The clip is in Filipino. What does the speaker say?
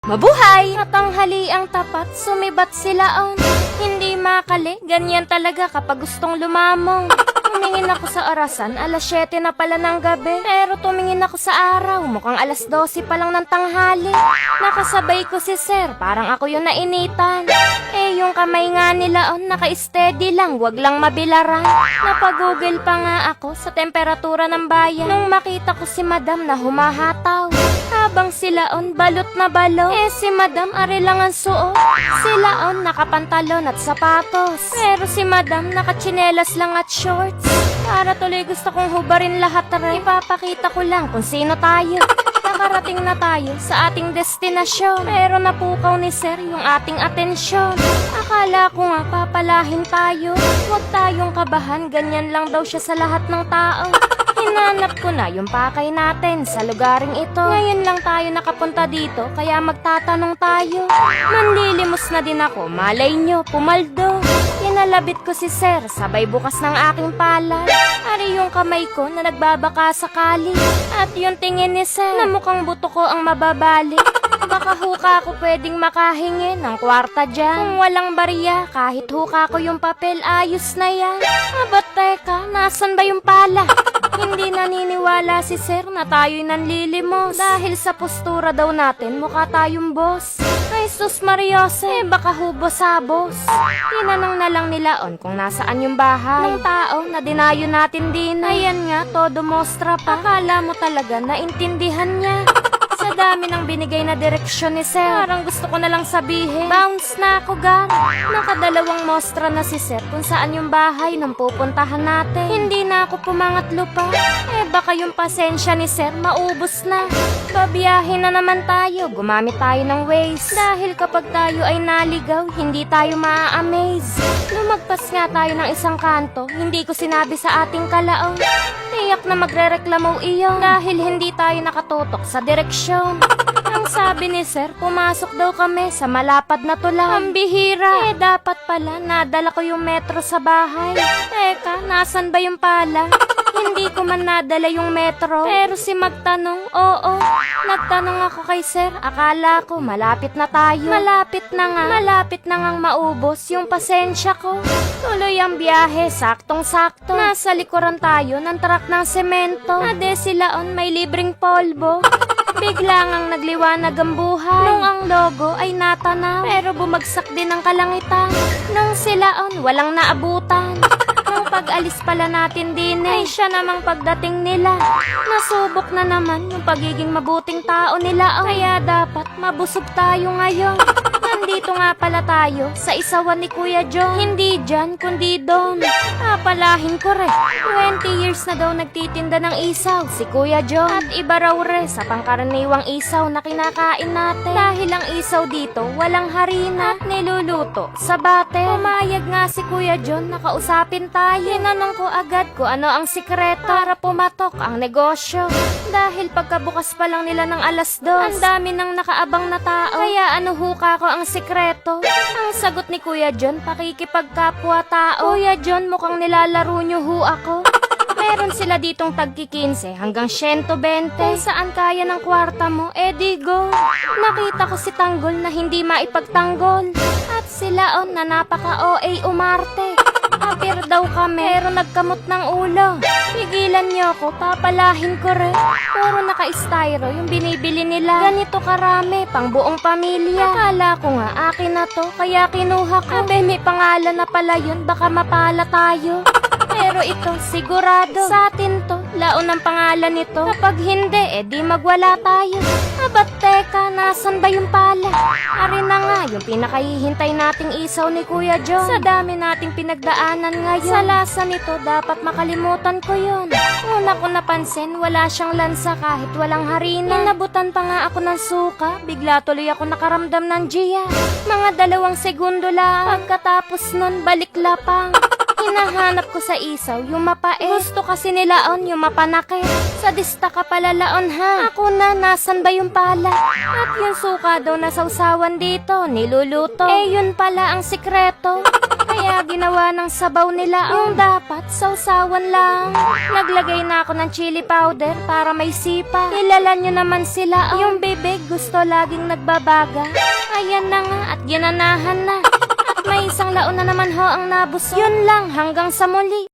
Mabuhay! Matanghali ang tapat, sumibat sila on. Hindi makali, ganyan talaga kapag gustong lumamong. Tumingin ako sa orasan, alas 7 na pala ng gabi. Pero tumingin ako sa araw, mukhang alas 12 pa lang ng tanghali. Nakasabay ko si sir, parang ako yung nainitan. Eh yung kamay nga nila on, naka-steady lang, wag lang mabilaran. Napagugil pa nga ako sa temperatura ng bayan nung makita ko si madam na humahataw. Habang sila on, balot na balot. Eh si madam, ari lang ang suot. Sila on, nakapantalon at sapatos. Pero si madam, nakatsinelas lang at shorts. Para tuloy gusto kong hubarin lahat rin. Ipapakita ko lang kung sino tayo. Nakarating na tayo sa ating destinasyon. Pero napukaw ni sir yung ating atensyon. Akala ko nga papalahin tayo. Huwag tayong kabahan, ganyan lang daw siya sa lahat ng tao. Hinanap ko na yung pakay natin sa lugaring ito. Ngayon lang tayo nakapunta dito, kaya magtatanong tayo. Manlilimos na din ako, malay nyo, pumaldo. Inalabit ko si sir, sabay bukas ng aking palad. Ari yung kamay ko na nagbabaka sakali. At yung tingin ni sir na mukhang buto ko ang mababali. Baka huka ko pwedeng makahingi ng kwarta dyan. Kung walang bariya, kahit huka ko yung papel, ayos na yan. Abat teka, nasan ba yung pala? Hindi naniniwala si sir na tayo'y nanlilimos. Dahil sa postura daw natin, mukha tayong boss. Ay sus Mariose, baka hubos sa boss. Tinanong na lang nila on kung nasaan yung bahay ng tao na dinayo natin din. Ayan nga, todo mostra pa. Akala mo talaga naintindihan niya. Sa dami ng binigay na direksyon ni sir, parang gusto ko na lang sabihin, bounce na ako gam. Nakadalawang mostra na si sir kung saan yung bahay nung pupuntahan natin. Hindi na ako pumangatlo pa. Eh baka yung pasensya ni sir maubos na. Babiyahin na naman tayo, gumamit tayo ng Waze. Dahil kapag tayo ay naligaw, hindi tayo maa-amaze. Lumagpas nga tayo ng isang kanto, hindi ko sinabi sa ating kalaon. Tiyak na magrereklamo iyon dahil hindi tayo nakatutok sa direksyon. Ang sabi ni sir, pumasok daw kami sa malapad na tulang. Ang bihira. Eh dapat pala nadala ko yung metro sa bahay. Teka, nasan ba yung pala? Hindi ko man nadala yung metro. Pero si magtanong, oo. Nagtanong ako kay sir, akala ko malapit na tayo. Malapit na ngang maubos yung pasensya ko. Tuloy ang biyahe, saktong-sakto. Nasa likuran tayo ng truck ng semento. Ade sila on, may libreng polvo. Bigla ngang nagliwanag ang buhay. Nung ang logo ay natanaw, pero bumagsak din ang kalangitan. Nung sila on, walang naabutan. Nung pag-alis pala natin din ay siya namang pagdating nila. Nasubok na naman yung pagiging mabuting tao nila. Kaya dapat mabusog tayo ngayon. Nandito nga pala tayo sa isawan ni Kuya John. Hindi dyan, kundi doon. Palahin ko rin. 20 years na daw nagtitinda ng isaw si Kuya John. At iba raw rin sa pangkaraniwang isaw na kinakain natin. Dahil ang isaw dito walang harina at niluluto sa bate. Pumayag nga si Kuya John na kausapin tayo. Tinanong ko agad ko ano ang sikreto para pumatok ang negosyo. Dahil pagkabukas pa lang nila ng alas 2, ang dami nang nakaabang na tao. Kaya ano huka ko ang sikreto? Ang sagot ni Kuya John, pakikipagkapwa tao. Kuya John, mukhang nilalaro niyo ho ako. Meron sila ditong tagki 15 hanggang 120. Kung saan kaya ng kwarta mo, di go. Nakita ko si Tanggol na hindi maipagtanggol. At sila on na napaka-OA umarte. Apir daw kami, pero nagkamot ng ulo. Pigilan niyo ako, papalahin ko rin. Puro naka-styro yung binibili nila. Ganito karami, pang buong pamilya. Akala ko nga, akin na to, kaya kinuha ko. Abe, may pangalan na pala yun, baka mapala tayo. Pero ito, sigurado. Sa atin to, laon ang pangalan nito. Kapag hindi, di magwala tayo. Abat teka, nasan ba yung pala? Ari na nga, yung pinakahihintay nating isaw ni Kuya John. Sa dami nating pinagdaanan ngayon. Sa lasa nito, dapat makalimutan ko yun. Una ko napansin, wala siyang lansa kahit walang harina. Inabutan pa nga ako ng suka, bigla tuloy ako nakaramdam ng giya. Mga 2 segundo lang. Pagkatapos nun, balik lapang. Hinahanap ko sa isaw yung mapait. Gusto kasi nila on yung mapanakit. Sa dista ka pala laon ha. Ako na, nasan ba yung pala? At yung suka daw na sausawan dito, niluluto. Yun pala ang sikreto. Kaya ginawa ng sabaw nila yung dapat sausawan lang. Naglagay na ako ng chili powder para may sipa. Kilala nyo naman sila, yung bibig gusto laging nagbabaga. Ayan na nga at ginanahan na. At may isang laon na naman ho ang nabusog. Yun lang, hanggang sa muli.